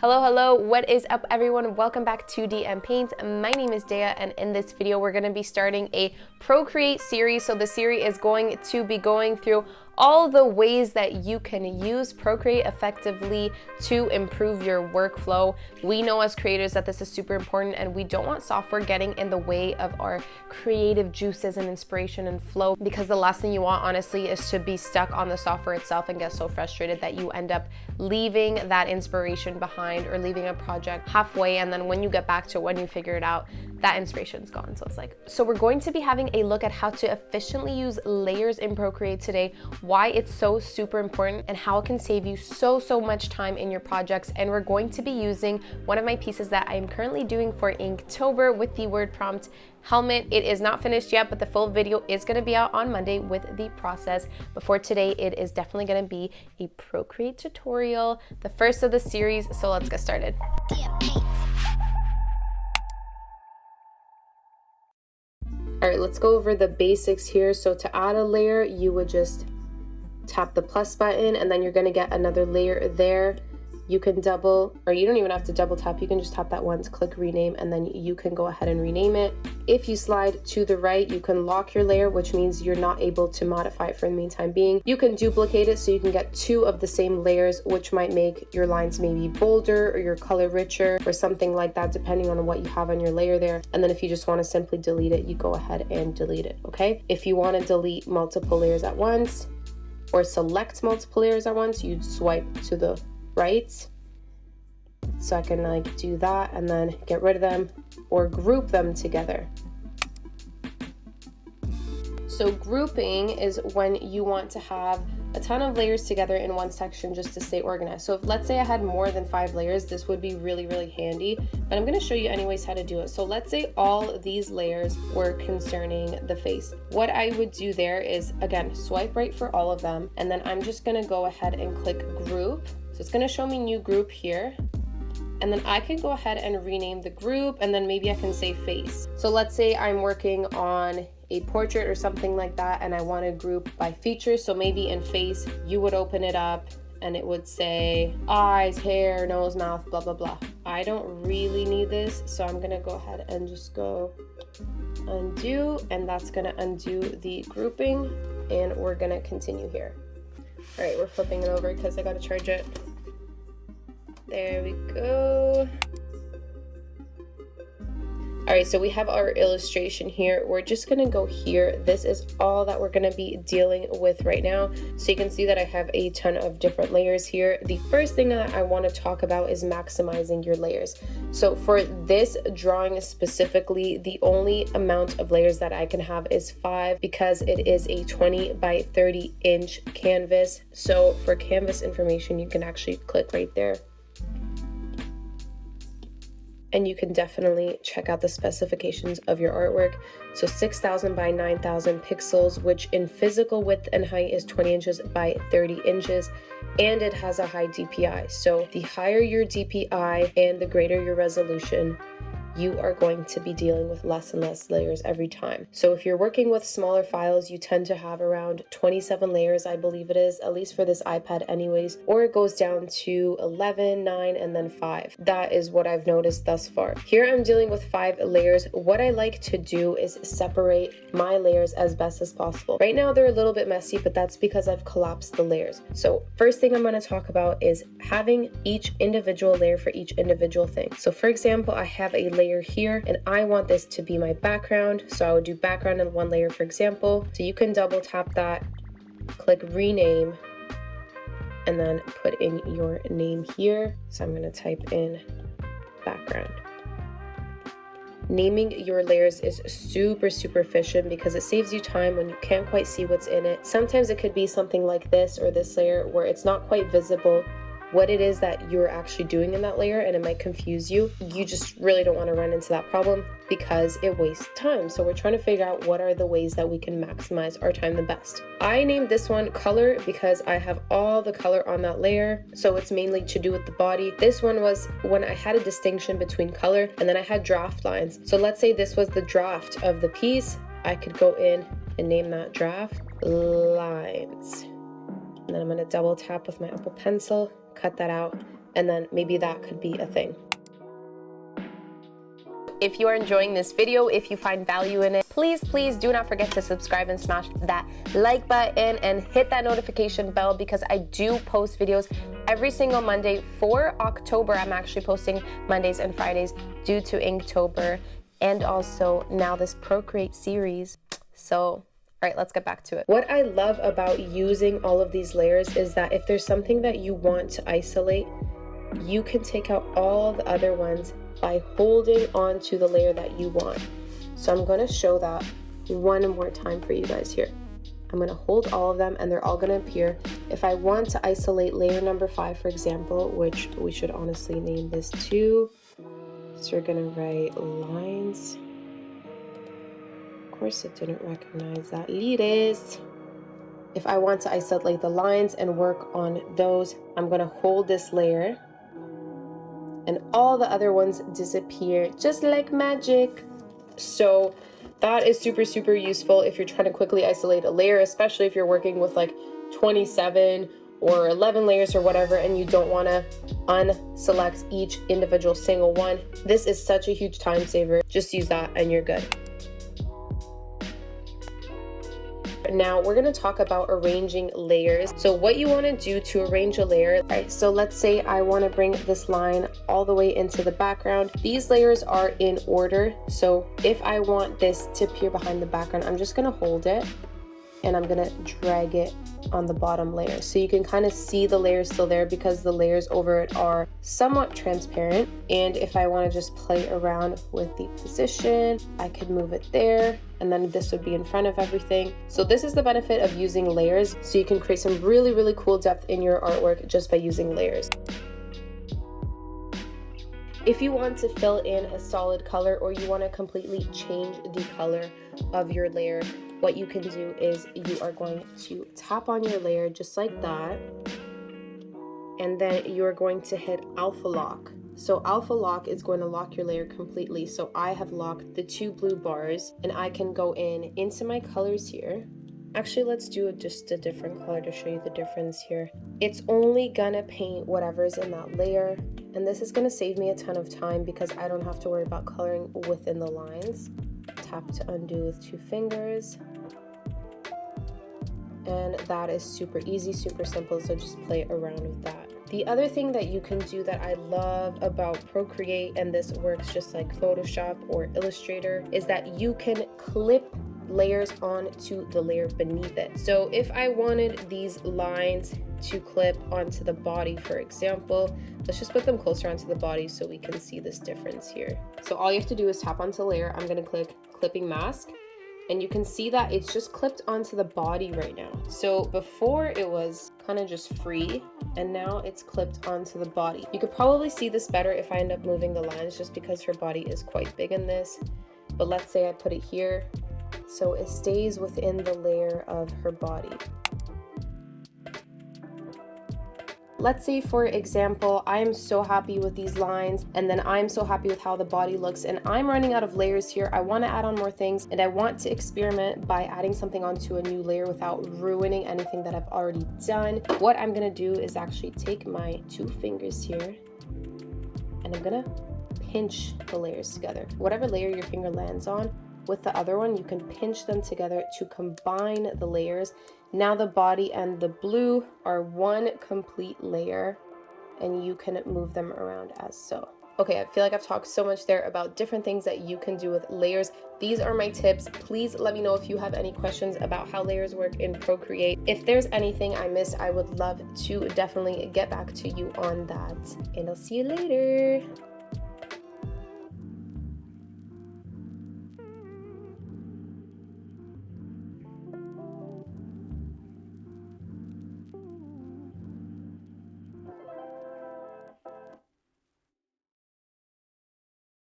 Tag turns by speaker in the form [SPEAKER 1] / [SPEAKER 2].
[SPEAKER 1] Hello, what is up everyone? Welcome back to DM Paints. My name is Dea and in this video we're going to be starting a Procreate series. So the series is going to be going through all the ways that you can use Procreate effectively to improve your workflow. We know as creators that this is super important and we don't want software getting in the way of our creative juices and inspiration and flow, because the last thing you want honestly is to be stuck on the software itself and get so frustrated that you end up leaving that inspiration behind or leaving a project halfway, and then when you get back to when you figure it out, that inspiration's gone. So we're going to be having a look at how to efficiently use layers in Procreate today, why it's so super important, and how it can save you so much time in your projects. And we're going to be using one of my pieces that I'm currently doing for Inktober with the word prompt helmet. It is not finished yet, but the full video is going to be out on Monday with the process. But for today, it is definitely going to be a Procreate tutorial, the first of the series. So let's get started. All right, let's go over the basics here. So to add a layer, you would just tap the plus button and then you're going to get another layer there. You can double, or you don't even have to double tap, you can just tap that once, click rename, and then you can go ahead and rename it. If you slide to the right, you can lock your layer, which means you're not able to modify it for the meantime being. You can duplicate it so you can get two of the same layers, which might make your lines maybe bolder or your color richer or something like that, depending on what you have on your layer there. And then if you just want to simply delete it, you go ahead and delete it, okay? If you want to delete multiple layers at once or select multiple layers at once, you'd swipe to the right. So I can like do that and then get rid of them or group them together. So grouping is when you want to have a ton of layers together in one section just to stay organized. So if, let's say I had more than 5 layers, this would be really handy, but I'm going to show you anyways how to do it. So let's say all of these layers were concerning the face. What I would do there is, again, swipe right for all of them, and then I'm just going to go ahead and click group. So it's going to show me new group here. And then I can go ahead and rename the group, and then maybe I can say face. So let's say I'm working on a portrait or something like that, and I want to group by features. So maybe in face, you would open it up and it would say eyes, hair, nose, mouth, blah, blah, blah. I don't really need this, so I'm gonna go ahead and just go undo, and that's gonna undo the grouping, and we're gonna continue here. All right, we're flipping it over because I gotta charge it. There we go. All right, so we have our illustration here. We're just gonna go here. This is all that we're gonna be dealing with right now. So you can see that I have a ton of different layers here. The first thing that I wanna talk about is maximizing your layers. So for this drawing specifically, the only amount of layers that I can have is 5 because it is a 20 by 30 inch canvas. So for canvas information, you can actually click right there. And you can definitely check out the specifications of your artwork. So 6,000 by 9,000 pixels, which in physical width and height is 20 inches by 30 inches. And it has a high DPI. So the higher your DPI and the greater your resolution, you are going to be dealing with less and less layers every time. So if you're working with smaller files, you tend to have around 27 layers, I believe it is, at least for this iPad anyways, or it goes down to 11, 9, and then 5. That is what I've noticed thus far. Here I'm dealing with 5 layers. What I like to do is separate my layers as best as possible. Right now they're a little bit messy, but that's because I've collapsed the layers. So first thing I'm going to talk about is having each individual layer for each individual thing. So for example, I have a layer here and I want this to be my background, so I would do background in one layer, for example. So you can double tap that, click rename, and then put in your name here. So I'm going to type in background. Naming your layers is super efficient because it saves you time when you can't quite see what's in it. Sometimes it could be something like this or this layer where it's not quite visible what it is that you're actually doing in that layer, and it might confuse you. You just really don't want to run into that problem because it wastes time. So we're trying to figure out what are the ways that we can maximize our time the best. I named this one color because I have all the color on that layer, so it's mainly to do with the body. This one was when I had a distinction between color, and then I had draft lines. So let's say this was the draft of the piece. I could go in and name that draft lines. And then I'm going to double tap with my Apple Pencil, cut that out, and then maybe that could be a thing. If you are enjoying this video, if you find value in it, please do not forget to subscribe and smash that like button and hit that notification bell, because I do post videos every single Monday. For October, I'm actually posting Mondays and Fridays due to Inktober, and also now this Procreate series. So, all right, let's get back to it. What I love about using all of these layers is that if there's something that you want to isolate, you can take out all the other ones by holding on to the layer that you want. So I'm going to show that one more time for you guys here. I'm going to hold all of them and they're all going to appear. If I want to isolate layer number 5, for example, which we should honestly name this 2. So we're going to write lines. Of course it didn't recognize that. Lires. If I want to isolate the lines and work on those, I'm going to hold this layer, and all the other ones disappear just like magic. So that is super useful if you're trying to quickly isolate a layer, especially if you're working with like 27 or 11 layers or whatever, and you don't want to unselect each individual single one. This is such a huge time saver. Just use that and you're good. Now we're going to talk about arranging layers. So what you want to do to arrange a layer, right? So let's say I want to bring this line all the way into the background. These layers are in order. So if I want this to appear behind the background, I'm just going to hold it and I'm going to drag it on the bottom layer. So you can kind of see the layers still there because the layers over it are somewhat transparent. And if I want to just play around with the position, I could move it there, and then this would be in front of everything. So this is the benefit of using layers. So you can create some really cool depth in your artwork just by using layers. If you want to fill in a solid color, or you want to completely change the color of your layer, what you can do is you are going to tap on your layer just like that, and then you're going to hit alpha lock. So alpha lock is going to lock your layer completely. So I have locked the 2 blue bars, and I can go into my colors here. Actually, let's do just a different color to show you the difference here. It's only gonna paint whatever's in that layer, and this is gonna save me a ton of time because I don't have to worry about coloring within the lines. Tap to undo with 2 fingers. And that is super easy, super simple, so just play around with that. The other thing that you can do that I love about Procreate, and this works just like Photoshop or Illustrator, is that you can clip layers onto the layer beneath it. So if I wanted these lines to clip onto the body, for example, let's just put them closer onto the body so we can see this difference here. So all you have to do is tap onto layer. I'm going to click clipping mask, and you can see that it's just clipped onto the body right now. So before it was kind of just free, and now it's clipped onto the body. You could probably see this better if I end up moving the lines, just because her body is quite big in this. But let's say I put it here, so it stays within the layer of her body. Let's say, for example, I'm so happy with these lines, and then I'm so happy with how the body looks, and I'm running out of layers here. I want to add on more things, and I want to experiment by adding something onto a new layer without ruining anything that I've already done. What I'm going to do is actually take my 2 fingers here, and I'm going to pinch the layers together. Whatever layer your finger lands on, with the other one, you can pinch them together to combine the layers. Now the body and the blue are one complete layer, and you can move them around as so. Okay, I feel like I've talked so much there about different things that you can do with layers. These are my tips. Please let me know if you have any questions about how layers work in Procreate. If there's anything I missed, I would love to definitely get back to you on that. And I'll see you later.